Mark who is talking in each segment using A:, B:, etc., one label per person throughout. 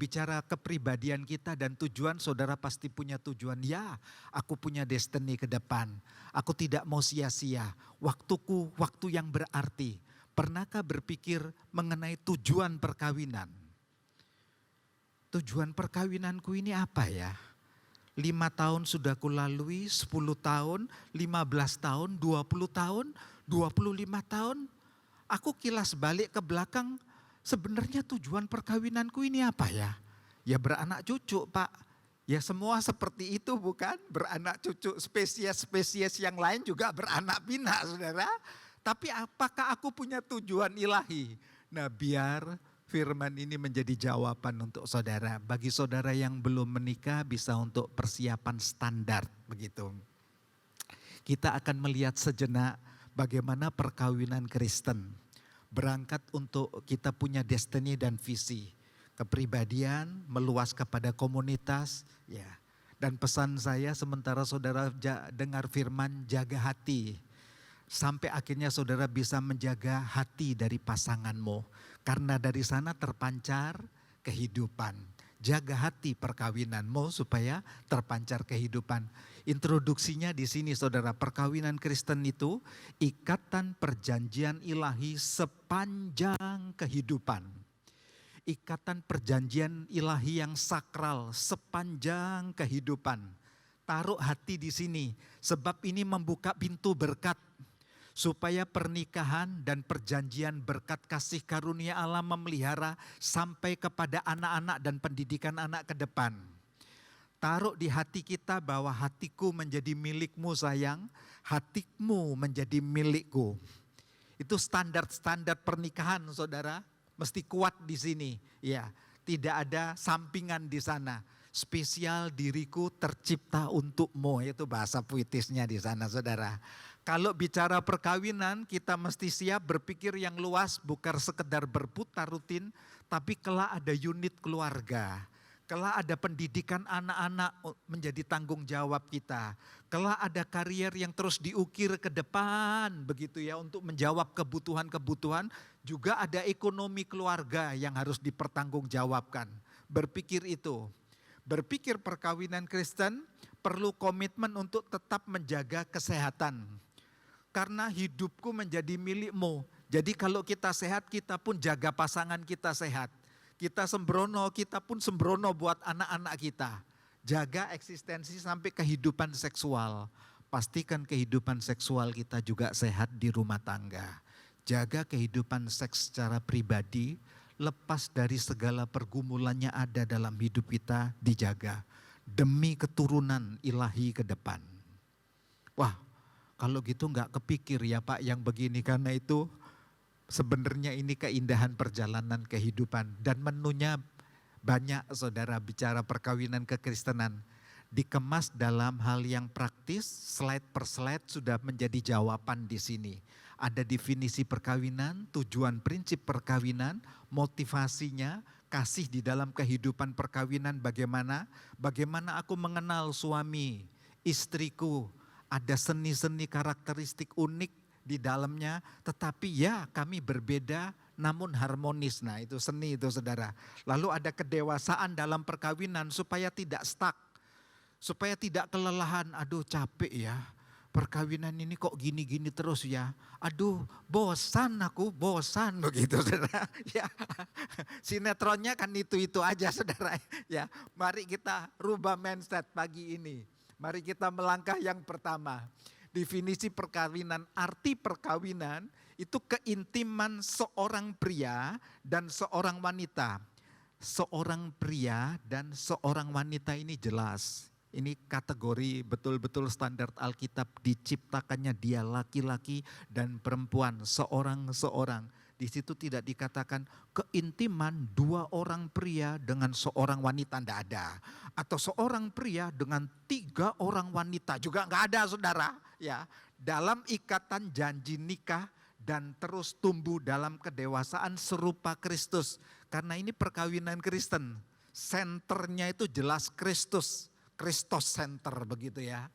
A: bicara kepribadian kita dan tujuan, saudara pasti punya tujuan. Ya, aku punya destiny ke depan. Aku tidak mau sia-sia. Waktuku, waktu yang berarti. Pernahkah berpikir mengenai tujuan perkawinan? Tujuan perkawinanku ini apa ya? 5 tahun sudah kulalui, 10 tahun, 15 tahun, 20 tahun, 25 tahun. Aku kilas balik ke belakang, sebenarnya tujuan perkawinanku ini apa ya? Ya beranak cucu Pak. Ya semua seperti itu bukan? Beranak cucu, spesies-spesies yang lain juga beranak pinak saudara. Tapi apakah aku punya tujuan ilahi? Nah biar firman ini menjadi jawaban untuk saudara. Bagi saudara yang belum menikah bisa untuk persiapan standar begitu. Kita akan melihat sejenak bagaimana perkawinan Kristen. Berangkat untuk kita punya destiny dan visi. Kepribadian meluas kepada komunitas. Ya. Dan pesan saya sementara saudara dengar firman, jaga hati. Sampai akhirnya saudara bisa menjaga hati dari pasanganmu. Karena dari sana terpancar kehidupan. Jaga hati perkawinanmu supaya terpancar kehidupan. Introduksinya di sini saudara, perkawinan Kristen itu ikatan perjanjian ilahi sepanjang kehidupan. Ikatan perjanjian ilahi yang sakral sepanjang kehidupan. Taruh hati di sini sebab ini membuka pintu berkat. Supaya pernikahan dan perjanjian berkat kasih karunia Allah memelihara sampai kepada anak-anak dan pendidikan anak ke depan. Taruh di hati kita bahwa hatiku menjadi milikmu sayang, hatimu menjadi milikku. Itu standar-standar pernikahan saudara, mesti kuat di sini. Ya, tidak ada sampingan di sana. Spesial diriku tercipta untukmu, itu bahasa puitisnya di sana saudara. Kalau bicara perkawinan kita mesti siap berpikir yang luas, bukan sekedar berputar rutin, tapi kelak ada unit keluarga. Kelak ada pendidikan anak-anak menjadi tanggung jawab kita. Kelak ada karier yang terus diukir ke depan begitu ya untuk menjawab kebutuhan-kebutuhan. Juga ada ekonomi keluarga yang harus dipertanggungjawabkan. Berpikir itu. Berpikir perkawinan Kristen perlu komitmen untuk tetap menjaga kesehatan. Karena hidupku menjadi milikmu. Jadi kalau kita sehat, kita pun jaga pasangan kita sehat. Kita sembrono, kita pun sembrono buat anak-anak kita. Jaga eksistensi sampai kehidupan seksual. Pastikan kehidupan seksual kita juga sehat di rumah tangga. Jaga kehidupan seks secara pribadi, lepas dari segala pergumulannya ada dalam hidup kita, dijaga. Demi keturunan ilahi ke depan. Wah, kalau gitu nggak kepikir ya Pak yang begini, karena itu sebenarnya ini keindahan perjalanan kehidupan dan menunya banyak saudara bicara perkawinan kekristenan. Dikemas dalam hal yang praktis, slide per slide sudah menjadi jawaban di sini. Ada definisi perkawinan, tujuan prinsip perkawinan, motivasinya, kasih di dalam kehidupan perkawinan bagaimana aku mengenal suami, istriku. Ada seni-seni karakteristik unik di dalamnya, tetapi ya kami berbeda namun harmonis. Nah itu seni itu saudara. Lalu ada kedewasaan dalam perkawinan supaya tidak stuck, supaya tidak kelelahan. Aduh capek ya, perkawinan ini kok gini-gini terus ya. Aduh bosan aku, bosan begitu saudara. Ya, sinetronnya kan itu-itu aja saudara. Ya, mari kita rubah mindset pagi ini. Mari kita melangkah yang pertama. Definisi perkawinan, arti perkawinan itu keintiman seorang pria dan seorang wanita. Seorang pria dan seorang wanita ini jelas. Ini kategori betul-betul standar Alkitab, diciptakannya dia laki-laki dan perempuan, seorang-seorang. Di situ tidak dikatakan keintiman dua orang pria dengan seorang wanita, tidak ada. Atau seorang pria dengan 3 orang wanita, juga enggak ada saudara. Ya, dalam ikatan janji nikah dan terus tumbuh dalam kedewasaan serupa Kristus. Karena ini perkawinan Kristen, senternya itu jelas Kristus. Kristus center begitu ya.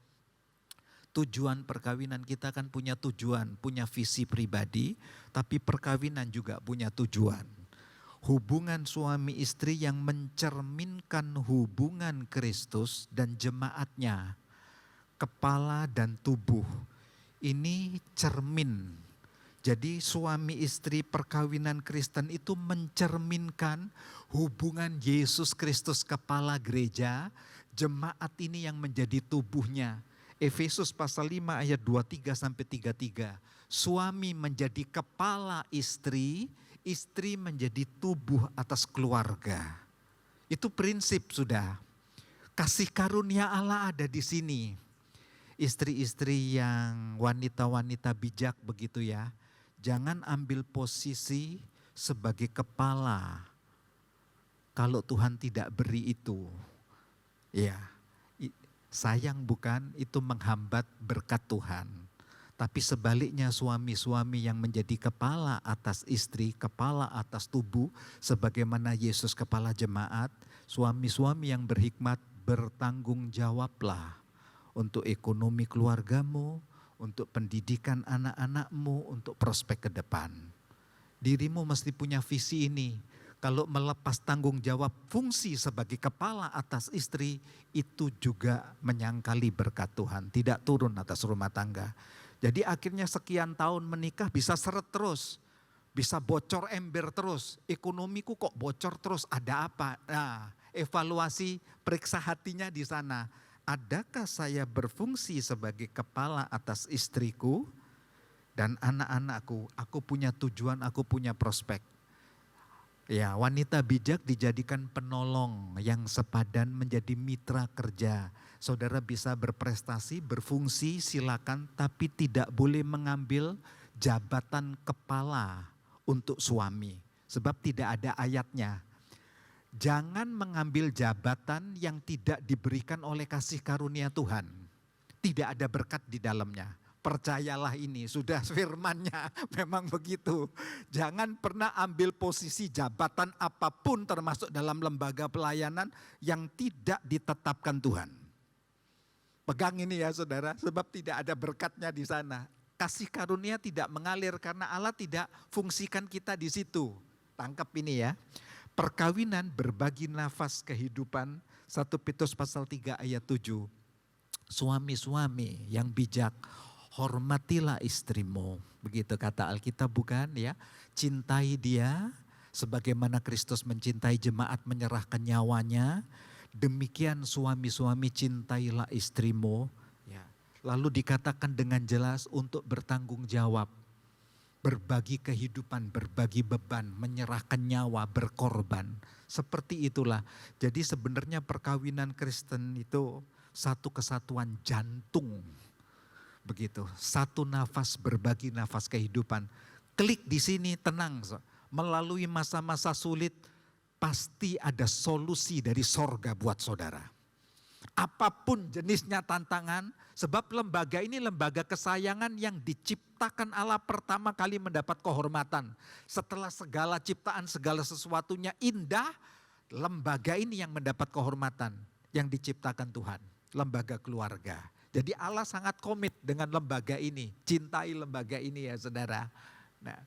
A: Tujuan perkawinan kita kan punya tujuan, punya visi pribadi, tapi perkawinan juga punya tujuan. Hubungan suami istri yang mencerminkan hubungan Kristus dan jemaatnya. Kepala dan tubuh. Ini cermin. Jadi suami istri perkawinan Kristen itu mencerminkan hubungan Yesus Kristus kepala gereja, jemaat ini yang menjadi tubuhnya. Efesus pasal 5 ayat 23 sampai 33. Suami menjadi kepala istri, istri menjadi tubuh atas keluarga. Itu prinsip sudah. Kasih karunia Allah ada di sini. Istri-istri yang wanita-wanita bijak begitu ya. Jangan ambil posisi sebagai kepala kalau Tuhan tidak beri itu. Ya, sayang bukan, itu menghambat berkat Tuhan. Tapi sebaliknya suami-suami yang menjadi kepala atas istri, kepala atas tubuh, sebagaimana Yesus kepala jemaat, suami-suami yang berhikmat bertanggung jawablah untuk ekonomi keluargamu, untuk pendidikan anak-anakmu, untuk prospek ke depan. Dirimu mesti punya visi ini. Kalau melepas tanggung jawab fungsi sebagai kepala atas istri, itu juga menyangkali berkat Tuhan, tidak turun atas rumah tangga. Jadi akhirnya sekian tahun menikah bisa seret terus, bisa bocor ember terus. Ekonomiku kok bocor terus, ada apa? Nah, evaluasi, periksa hatinya di sana. Adakah saya berfungsi sebagai kepala atas istriku dan anak-anakku? Aku punya tujuan, aku punya prospek. Ya, wanita bijak dijadikan penolong yang sepadan menjadi mitra kerja. Saudara bisa berprestasi, berfungsi silakan, tapi tidak boleh mengambil jabatan kepala untuk suami. Sebab tidak ada ayatnya. Jangan mengambil jabatan yang tidak diberikan oleh kasih karunia Tuhan. Tidak ada berkat di dalamnya. Percayalah ini, sudah firmannya memang begitu. Jangan pernah ambil posisi jabatan apapun termasuk dalam lembaga pelayanan yang tidak ditetapkan Tuhan. Pegang ini ya saudara, sebab tidak ada berkatnya di sana. Kasih karunia tidak mengalir karena Allah tidak fungsikan kita di situ. Tangkap ini ya. Perkawinan berbagi nafas kehidupan, 1 Petrus pasal 3 ayat 7. Suami-suami yang bijak, hormatilah istrimu. Begitu kata Alkitab bukan ya. Cintai dia sebagaimana Kristus mencintai jemaat menyerahkan nyawanya. Demikian suami-suami cintailah istrimu. Ya. Lalu dikatakan dengan jelas untuk bertanggung jawab. Berbagi kehidupan, berbagi beban, menyerahkan nyawa, berkorban. Seperti itulah. Jadi sebenarnya perkawinan Kristen itu satu kesatuan jantung. Begitu, satu nafas berbagi nafas kehidupan. Klik di sini tenang. Melalui masa-masa sulit pasti ada solusi dari sorga buat saudara. Apapun jenisnya tantangan, sebab lembaga ini lembaga kesayangan yang diciptakan Allah pertama kali mendapat kehormatan. Setelah segala ciptaan, segala sesuatunya indah, lembaga ini yang mendapat kehormatan yang diciptakan Tuhan, lembaga keluarga. Jadi Allah sangat komit dengan lembaga ini, cintai lembaga ini ya saudara. Nah,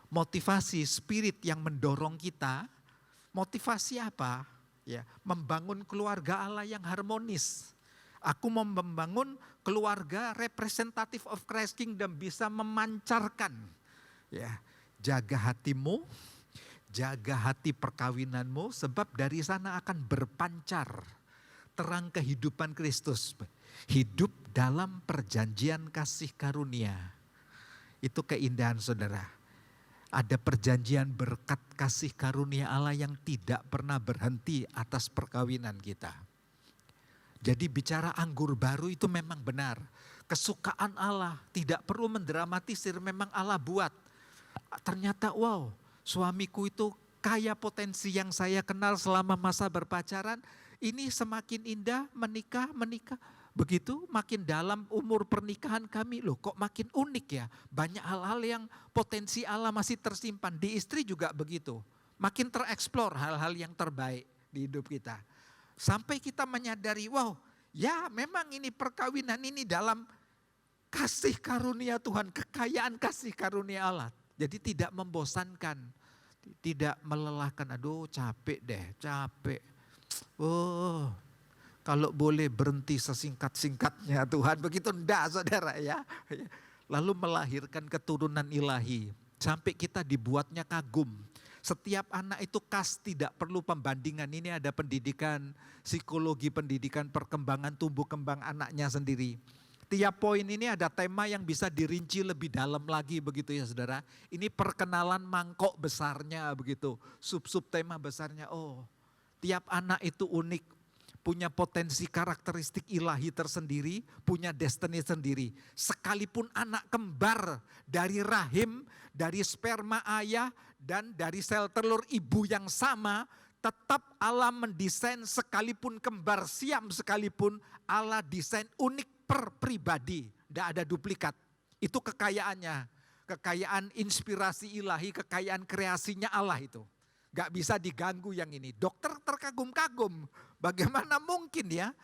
A: motivasi spirit yang mendorong kita, motivasi apa? Ya, membangun keluarga Allah yang harmonis. Aku mau membangun keluarga representative of Christ Kingdom, bisa memancarkan. Ya, jaga hatimu, jaga hati perkawinanmu, sebab dari sana akan berpancar terang kehidupan Kristus. Hidup dalam perjanjian kasih karunia. Itu keindahan saudara. Ada perjanjian berkat kasih karunia Allah yang tidak pernah berhenti atas perkawinan kita. Jadi bicara anggur baru itu memang benar. Kesukaan Allah, tidak perlu mendramatisir, memang Allah buat. Ternyata wow, suamiku itu kaya potensi yang saya kenal selama masa berpacaran. Ini semakin indah menikah. Begitu makin dalam umur pernikahan kami, loh kok makin unik ya. Banyak hal-hal yang potensi Allah masih tersimpan. Di istri juga begitu. Makin tereksplor hal-hal yang terbaik di hidup kita. Sampai kita menyadari, wow ya memang ini perkawinan ini dalam kasih karunia Tuhan. Kekayaan kasih karunia Allah. Jadi tidak membosankan. Tidak melelahkan, aduh capek deh, capek. Oh, kalau boleh berhenti sesingkat-singkatnya Tuhan, begitu enggak saudara ya. Lalu melahirkan keturunan ilahi, sampai kita dibuatnya kagum. Setiap anak itu khas, tidak perlu pembandingan. Ini ada pendidikan, psikologi pendidikan, perkembangan tumbuh kembang anaknya sendiri. Tiap poin ini ada tema yang bisa dirinci lebih dalam lagi begitu ya saudara. Ini perkenalan mangkok besarnya begitu, sub-sub tema besarnya. Oh, tiap anak itu unik, punya potensi karakteristik ilahi tersendiri, punya destiny sendiri. Sekalipun anak kembar dari rahim, dari sperma ayah, dan dari sel telur ibu yang sama, tetap Allah mendesain sekalipun kembar siam sekalipun, Allah desain unik per pribadi, tidak ada duplikat. Itu kekayaannya, kekayaan inspirasi ilahi, kekayaan kreasinya Allah itu. Gak bisa diganggu yang ini. Dokter terkagum-kagum, bagaimana mungkin ya,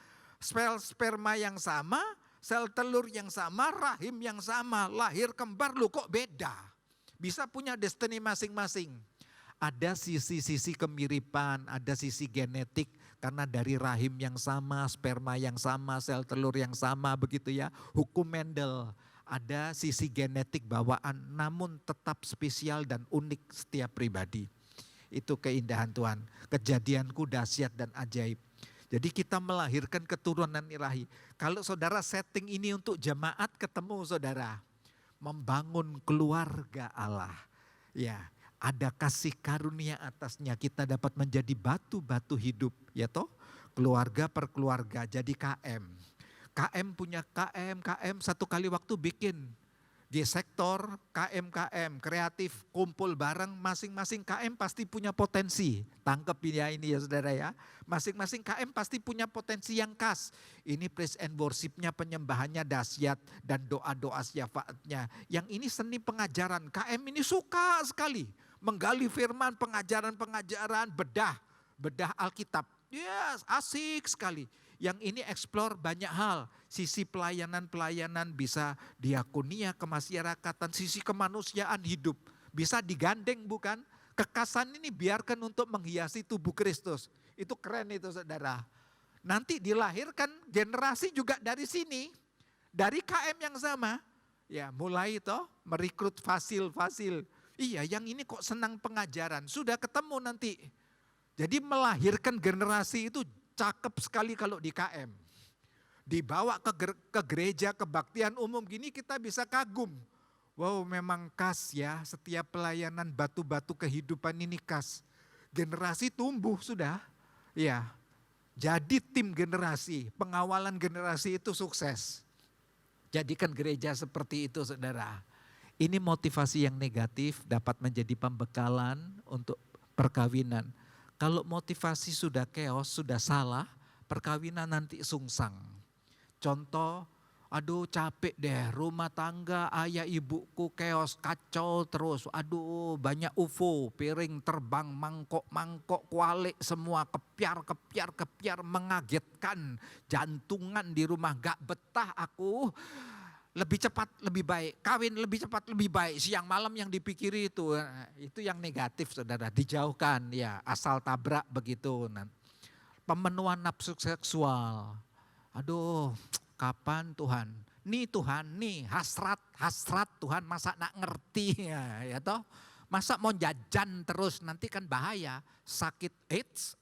A: sperma yang sama, sel telur yang sama, rahim yang sama, lahir kembar loh kok beda. Bisa punya destiny masing-masing. Ada sisi-sisi kemiripan, ada sisi genetik, karena dari rahim yang sama, sperma yang sama, sel telur yang sama begitu ya. Hukum Mendel, ada sisi genetik bawaan namun tetap spesial dan unik setiap pribadi. Itu keindahan Tuhan, kejadianku dahsyat dan ajaib. Jadi kita melahirkan keturunan ilahi. Kalau saudara setting ini untuk jemaat ketemu saudara, membangun keluarga Allah. Ya, ada kasih karunia atasnya, kita dapat menjadi batu-batu hidup, ya toh? Keluarga per keluarga jadi KM. KM punya KM satu kali waktu bikin. Di sektor KM kreatif kumpul bareng, masing-masing KM pasti punya potensi. Tangkep ini ya saudara ya. Masing-masing KM pasti punya potensi yang khas. Ini praise and worship-nya, penyembahannya dahsyat dan doa-doa syafaatnya. Yang ini seni pengajaran. KM ini suka sekali menggali firman, pengajaran-pengajaran, bedah Alkitab. Yes, asik sekali. Yang ini explore banyak hal. Sisi pelayanan bisa diakonia kemasyarakatan, sisi kemanusiaan hidup. Bisa digandeng bukan? Kekasan ini biarkan untuk menghiasi tubuh Kristus. Itu keren itu saudara. Nanti dilahirkan generasi juga dari sini. Dari KM yang sama. Ya mulai itu merekrut fasil. Iya yang ini kok senang pengajaran. Sudah ketemu nanti. Jadi melahirkan generasi itu cakep sekali kalau di KM. Dibawa ke gereja kebaktian umum gini kita bisa kagum. Wow memang khas ya, setiap pelayanan batu-batu kehidupan ini khas. Generasi tumbuh sudah. Ya, jadi tim generasi, pengawalan generasi itu sukses. Jadikan gereja seperti itu saudara. Ini motivasi yang negatif dapat menjadi pembekalan untuk perkawinan. Kalau motivasi sudah chaos, sudah salah, perkawinan nanti sungsang. Contoh, aduh capek deh rumah tangga ayah ibuku chaos, kacau terus. Aduh banyak UFO, piring terbang, mangkok kualik semua kepiar, mengagetkan. Jantungan di rumah gak betah aku. Lebih cepat lebih baik, kawin lebih cepat lebih baik, siang malam yang dipikiri itu yang negatif saudara, dijauhkan ya, asal tabrak begitu. Pemenuhan nafsu seksual, aduh kapan Tuhan, nih Tuhan nih hasrat Tuhan masa nak ngerti ya toh, masa mau jajan terus nanti kan bahaya, sakit AIDS,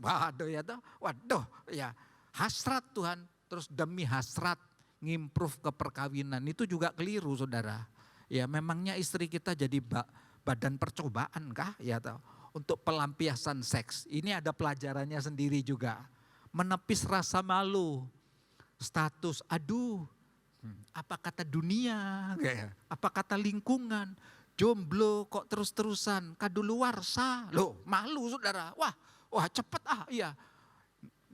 A: waduh ya toh, waduh ya hasrat Tuhan, terus demi hasrat ngimprove ke perkawinan itu juga keliru saudara. Ya memangnya istri kita jadi badan percobaan kah ya tahu untuk pelampiasan seks. Ini ada pelajarannya sendiri juga. Menepis rasa malu, status aduh apa kata dunia, apa kata lingkungan, jomblo kok terus-terusan kadaluarsa. Loh malu saudara, wah cepet iya.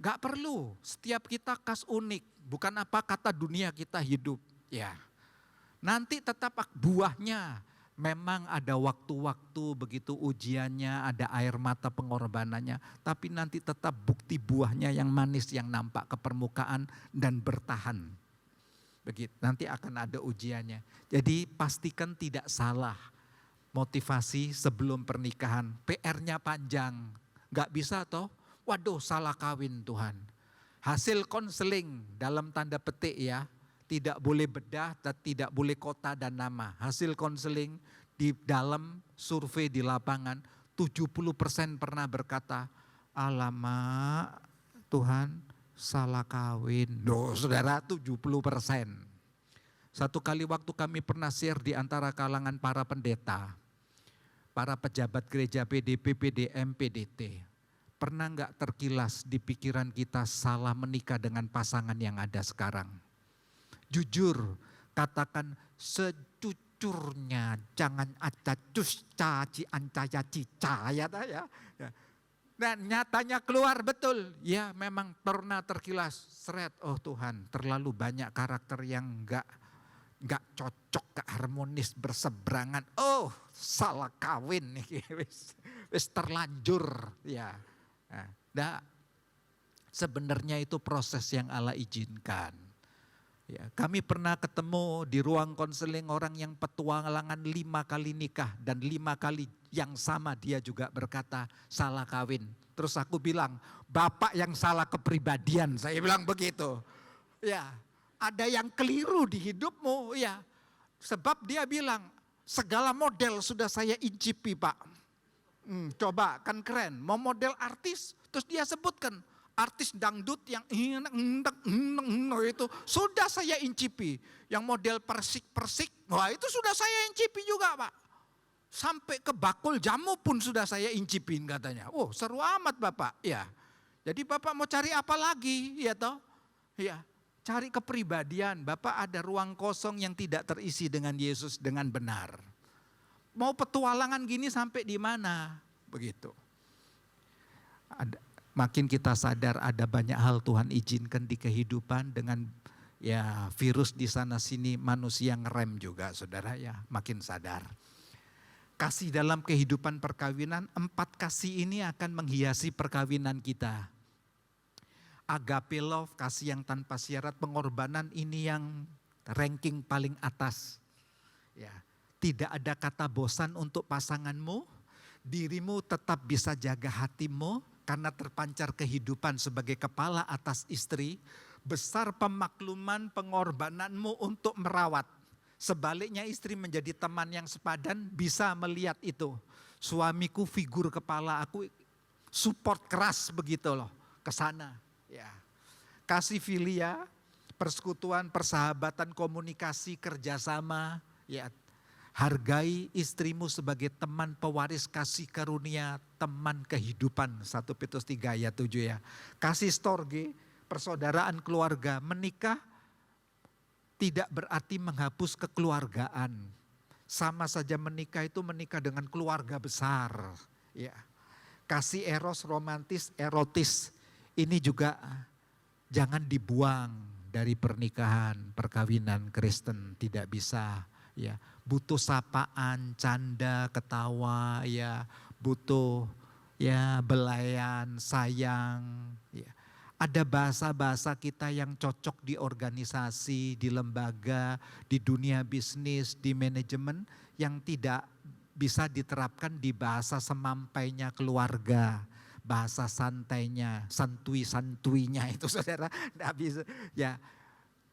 A: Gak perlu, setiap kita khas unik, bukan apa kata dunia kita hidup. Ya, nanti tetap buahnya, memang ada waktu-waktu begitu ujiannya, ada air mata pengorbanannya, tapi nanti tetap bukti buahnya yang manis yang nampak ke permukaan dan bertahan. Begitu, nanti akan ada ujiannya. Jadi pastikan tidak salah motivasi sebelum pernikahan. PR-nya panjang, nggak bisa toh. Waduh, salah kawin Tuhan. Hasil konseling dalam tanda petik ya, tidak boleh bedah, tidak boleh kota dan nama. Hasil konseling di dalam survei di lapangan, 70% pernah berkata, alamak Tuhan salah kawin. Duh, saudara, 70%. Satu kali waktu kami pernah share di antara kalangan para pendeta, para pejabat gereja PDP, PDM, PDT. Pernah enggak terkilas di pikiran kita salah menikah dengan pasangan yang ada sekarang? Jujur, katakan secucurnya, jangan acacus caci ancaya cica ya. Dan nyatanya keluar betul, ya memang pernah terkilas, seret, oh Tuhan terlalu banyak karakter yang enggak cocok, enggak harmonis, berseberangan. Oh salah kawin nih, wis terlanjur ya. Nah, sebenarnya itu proses yang Allah izinkan. Ya, kami pernah ketemu di ruang konseling orang yang petualangan 5 kali nikah dan 5 kali yang sama dia juga berkata salah kawin. Terus aku bilang, Bapak yang salah kepribadian, saya bilang begitu. Ya, ada yang keliru di hidupmu ya. Sebab dia bilang segala model sudah saya incipi Pak. Coba kan keren, mau model artis, terus dia sebutkan artis dangdut yang itu sudah saya incipi. Yang model persik-persik, wah itu sudah saya incipi juga Pak. Sampai ke bakul jamu pun sudah saya incipin katanya. Oh seru amat Bapak, ya. Jadi Bapak mau cari apa lagi, ya toh? Ya, cari kepribadian. Bapak ada ruang kosong yang tidak terisi dengan Yesus dengan benar. Mau petualangan gini sampai di mana? Begitu. Makin kita sadar ada banyak hal Tuhan izinkan di kehidupan dengan ya virus di sana sini, manusia ngerem juga saudara ya, makin sadar. Kasih dalam kehidupan perkawinan, 4 kasih ini akan menghiasi perkawinan kita. Agape love, kasih yang tanpa syarat, pengorbanan ini yang ranking paling atas. Ya. Tidak ada kata bosan untuk pasanganmu, dirimu tetap bisa jaga hatimu karena terpancar kehidupan sebagai kepala atas istri, besar pemakluman pengorbananmu untuk merawat. Sebaliknya istri menjadi teman yang sepadan bisa melihat itu. Suamiku figur kepala aku, support keras begitu loh ke sana. Ya. Kasih filia, persekutuan, persahabatan, komunikasi, kerjasama, ya. Hargai istrimu sebagai teman pewaris kasih karunia, teman kehidupan. 1 Petrus 3 ayat 7 ya. Kasih storge, persaudaraan keluarga. Menikah tidak berarti menghapus kekeluargaan. Sama saja menikah itu menikah dengan keluarga besar. Ya. Kasih eros, romantis, erotis. Ini juga jangan dibuang dari pernikahan, perkawinan Kristen. Tidak bisa ya. Butuh sapaan, canda, ketawa, ya, butuh ya belayan, sayang. Ya. Ada bahasa-bahasa kita yang cocok di organisasi, di lembaga, di dunia bisnis, di manajemen yang tidak bisa diterapkan di bahasa semampainya keluarga, bahasa santainya, santui-santuinya itu saudara, tidak bisa ya.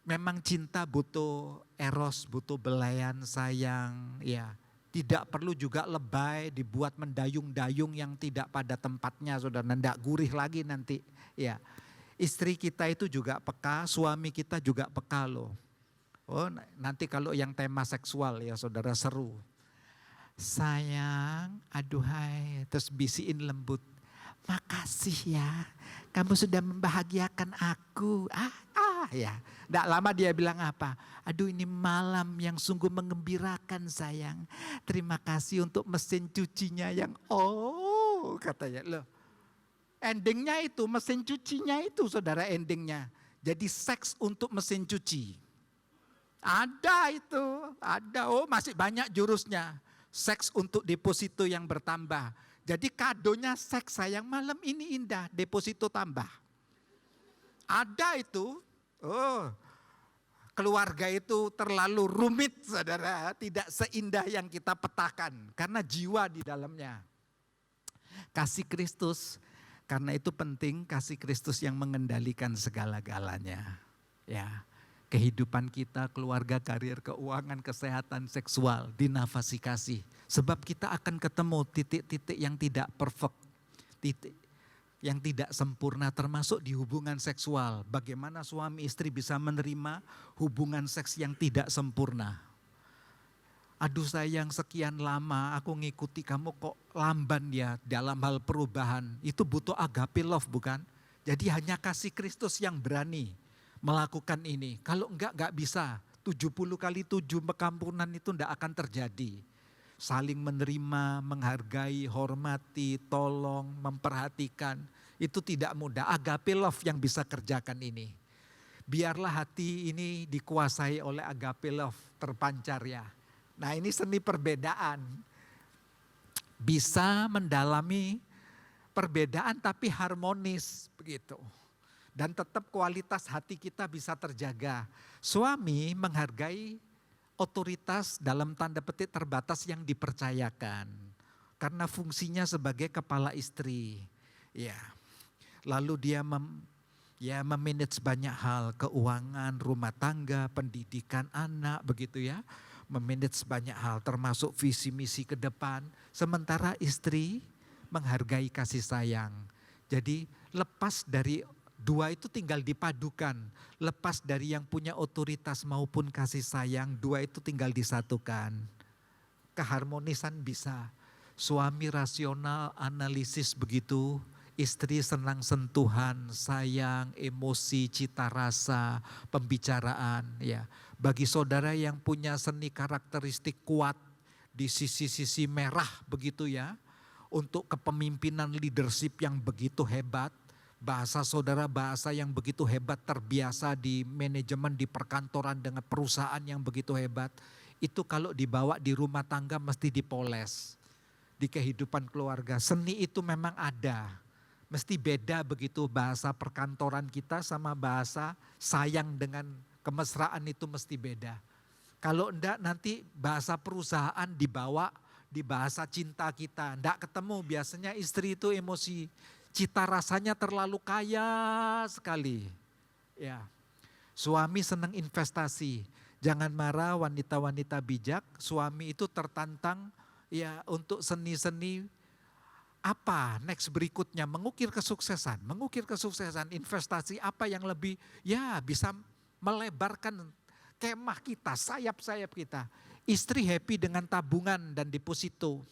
A: Memang cinta butuh eros, butuh belayan, sayang, ya. Tidak perlu juga lebay, dibuat mendayung-dayung yang tidak pada tempatnya, saudara. Tidak gurih lagi nanti, ya. Istri kita itu juga peka, suami kita juga peka loh. Oh, nanti kalau yang tema seksual ya, saudara, seru. Sayang, aduhai, terus bisiin lembut. Makasih ya, kamu sudah membahagiakan aku. Ya. Tidak lama dia bilang apa? Aduh ini malam yang sungguh mengembirakan sayang. Terima kasih untuk mesin cucinya yang katanya. Loh, endingnya itu mesin cucinya itu saudara endingnya. Jadi seks untuk mesin cuci. Ada itu, ada. Oh masih banyak jurusnya. Seks untuk deposito yang bertambah. Jadi kadonya seks sayang malam ini indah, deposito tambah. Ada itu. Oh, keluarga itu terlalu rumit, saudara. Tidak seindah yang kita petakan. Karena jiwa di dalamnya. Kasih Kristus, karena itu penting kasih Kristus yang mengendalikan segala-galanya. Ya, kehidupan kita, keluarga, karir, keuangan, kesehatan, seksual, dinafasi kasih. Sebab kita akan ketemu titik-titik yang tidak perfect, titik yang tidak sempurna termasuk di hubungan seksual. Bagaimana suami istri bisa menerima hubungan seks yang tidak sempurna. Aduh sayang, sekian lama aku ngikuti kamu kok lamban ya dalam hal perubahan. Itu butuh agape love bukan? Jadi hanya kasih Kristus yang berani melakukan ini. Kalau enggak bisa. 70 kali 7 pekampunan itu enggak akan terjadi. Saling menerima, menghargai, hormati, tolong, memperhatikan. Itu tidak mudah. Agape love yang bisa kerjakan ini. Biarlah hati ini dikuasai oleh agape love, terpancar ya. Nah ini seni perbedaan. Bisa mendalami perbedaan tapi harmonis begitu. Dan tetap kualitas hati kita bisa terjaga. Suami menghargai otoritas dalam tanda petik terbatas yang dipercayakan. Karena fungsinya sebagai kepala istri. Ya. Lalu dia memanage banyak hal. Keuangan, rumah tangga, pendidikan anak begitu ya. Memanage banyak hal termasuk visi misi ke depan. Sementara istri menghargai kasih sayang. Jadi lepas dari dua itu tinggal dipadukan. Lepas dari yang punya otoritas maupun kasih sayang, dua itu tinggal disatukan. Keharmonisan bisa. Suami rasional, analisis begitu. Istri senang sentuhan, sayang, emosi, cita rasa, pembicaraan. Ya, bagi saudara yang punya seni karakteristik kuat di sisi-sisi merah begitu ya, untuk kepemimpinan leadership yang begitu hebat, bahasa saudara bahasa yang begitu hebat, terbiasa di manajemen, di perkantoran dengan perusahaan yang begitu hebat, itu kalau dibawa di rumah tangga mesti dipoles. Di kehidupan keluarga, seni itu memang ada. Mesti beda begitu bahasa perkantoran kita sama bahasa sayang dengan kemesraan itu mesti beda. Kalau enggak nanti bahasa perusahaan dibawa di bahasa cinta kita. Enggak ketemu, biasanya istri itu emosi. Cita rasanya terlalu kaya sekali. Ya. Suami senang investasi. Jangan marah wanita-wanita bijak, suami itu tertantang ya untuk seni-seni. Apa next berikutnya, mengukir kesuksesan, investasi apa yang lebih ya bisa melebarkan kemah kita, sayap-sayap kita. Istri happy dengan tabungan dan deposito.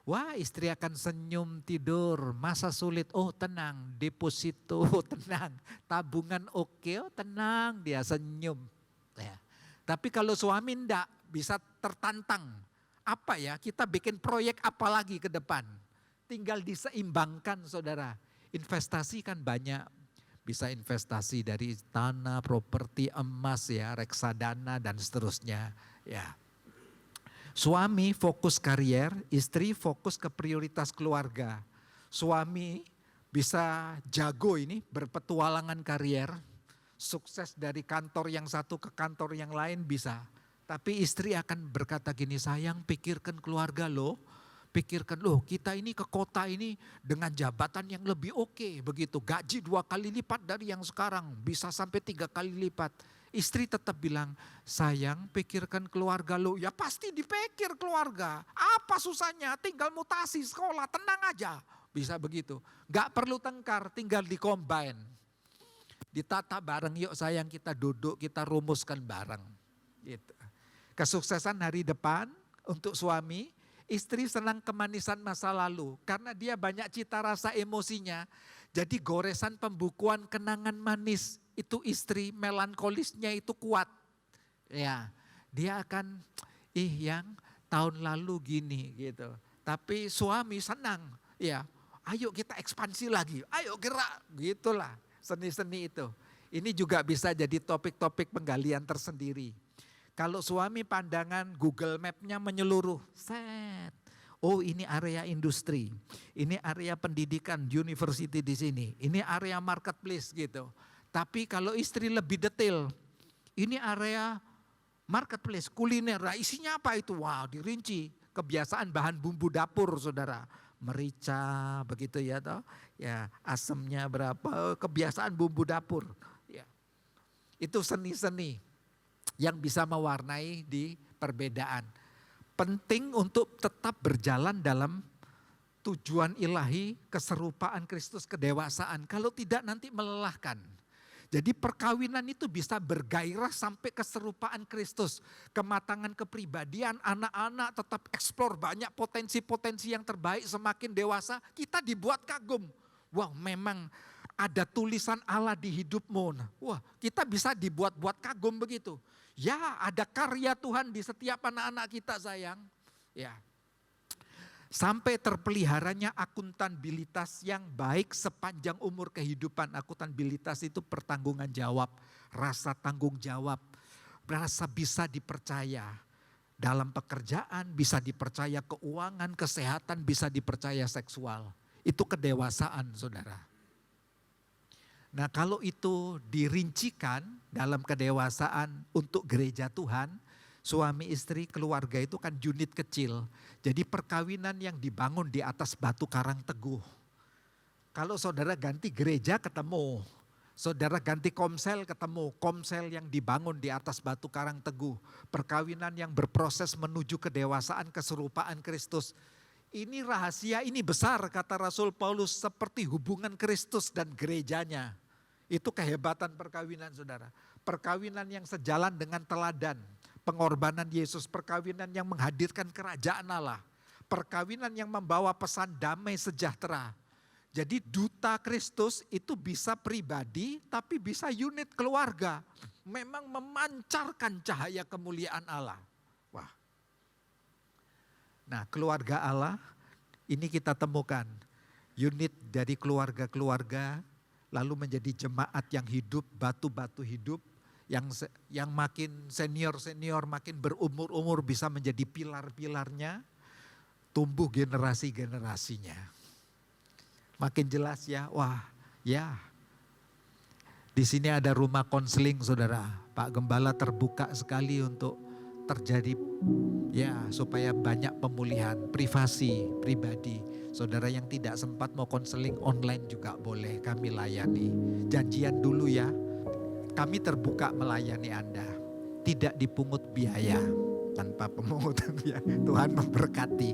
A: Wah, istri akan senyum tidur, masa sulit, oh tenang, deposito tenang, tabungan oke, oh tenang, dia senyum. Ya. Tapi kalau suami enggak, bisa tertantang. Apa ya, kita bikin proyek apa lagi ke depan? Tinggal diseimbangkan saudara. Investasi kan banyak. Bisa investasi dari tanah, properti, emas ya, reksadana dan seterusnya. Ya. Suami fokus karier, istri fokus ke prioritas keluarga. Suami bisa jago ini berpetualangan karier. Sukses dari kantor yang satu ke kantor yang lain bisa. Tapi istri akan berkata gini, sayang pikirkan keluarga loh. Pikirkan loh kita ini ke kota ini dengan jabatan yang lebih oke begitu. Gaji 2 kali lipat dari yang sekarang, bisa sampai 3 kali lipat. Istri tetap bilang, sayang pikirkan keluarga lo. Ya pasti dipikir keluarga. Apa susahnya, tinggal mutasi sekolah, tenang aja. Bisa begitu. Gak perlu tengkar, tinggal di-combine. Ditata bareng, yuk sayang kita duduk, kita rumuskan bareng. Gitu. Kesuksesan hari depan untuk suami. Istri senang kemanisan masa lalu karena dia banyak cita rasa emosinya. Jadi goresan pembukuan kenangan manis itu istri melankolisnya itu kuat. Ya, dia akan yang tahun lalu gini gitu. Tapi suami senang, ya. Ayo kita ekspansi lagi, ayo gerak, gitulah seni-seni itu. Ini juga bisa jadi topik-topik penggalian tersendiri. Kalau suami pandangan Google Map-nya menyeluruh, set. Oh ini area industri, ini area pendidikan, university di sini, ini area marketplace gitu. Tapi kalau istri lebih detail, Ini area marketplace, kuliner. Nah, isinya apa itu? Wow, dirinci. Kebiasaan bahan bumbu dapur, saudara. Merica, begitu ya toh. Ya, asamnya berapa, kebiasaan bumbu dapur. Ya. Itu seni-seni yang bisa mewarnai di perbedaan. Penting untuk tetap berjalan dalam tujuan ilahi, keserupaan Kristus, kedewasaan. Kalau tidak nanti melelahkan. Jadi perkawinan itu bisa bergairah sampai keserupaan Kristus. Kematangan kepribadian, anak-anak tetap eksplor banyak potensi-potensi yang terbaik semakin dewasa. Kita dibuat kagum. Wah, memang ada tulisan Allah di hidupmu. Wah, kita bisa dibuat-buat kagum begitu. Ya, ada karya Tuhan di setiap anak-anak kita, sayang. Ya. Sampai terpeliharanya akuntabilitas yang baik sepanjang umur kehidupan. Akuntabilitas itu pertanggungan jawab, rasa tanggung jawab, rasa bisa dipercaya. Dalam pekerjaan bisa dipercaya, keuangan, kesehatan bisa dipercaya, seksual. Itu kedewasaan, saudara. Nah, kalau itu dirincikan dalam kedewasaan untuk gereja Tuhan, suami istri keluarga itu kan unit kecil. Jadi perkawinan yang dibangun di atas batu karang teguh. Kalau saudara ganti gereja ketemu. Saudara ganti komsel ketemu. Komsel yang dibangun di atas batu karang teguh. Perkawinan yang berproses menuju kedewasaan keserupaan Kristus. Ini rahasia, ini besar kata Rasul Paulus, seperti hubungan Kristus dan gerejanya. Itu kehebatan perkawinan, saudara. Perkawinan yang sejalan dengan teladan pengorbanan Yesus, perkawinan yang menghadirkan kerajaan Allah, perkawinan yang membawa pesan damai sejahtera. Jadi duta Kristus itu bisa pribadi tapi bisa unit keluarga. Memang memancarkan cahaya kemuliaan Allah. Wah. Nah, keluarga Allah ini kita temukan unit dari keluarga-keluarga lalu menjadi jemaat yang hidup, batu-batu hidup. Yang makin senior makin berumur-umur bisa menjadi pilar-pilarnya, tumbuh generasi-generasinya. Makin jelas ya, wah ya. Di sini ada rumah konseling, saudara. Pak Gembala terbuka sekali untuk terjadi ya supaya banyak pemulihan privasi, pribadi. Saudara yang tidak sempat mau konseling online juga boleh, kami layani. Janjian dulu ya. Kami terbuka melayani Anda, tidak dipungut biaya, tanpa pemungutan biaya. Tuhan memberkati.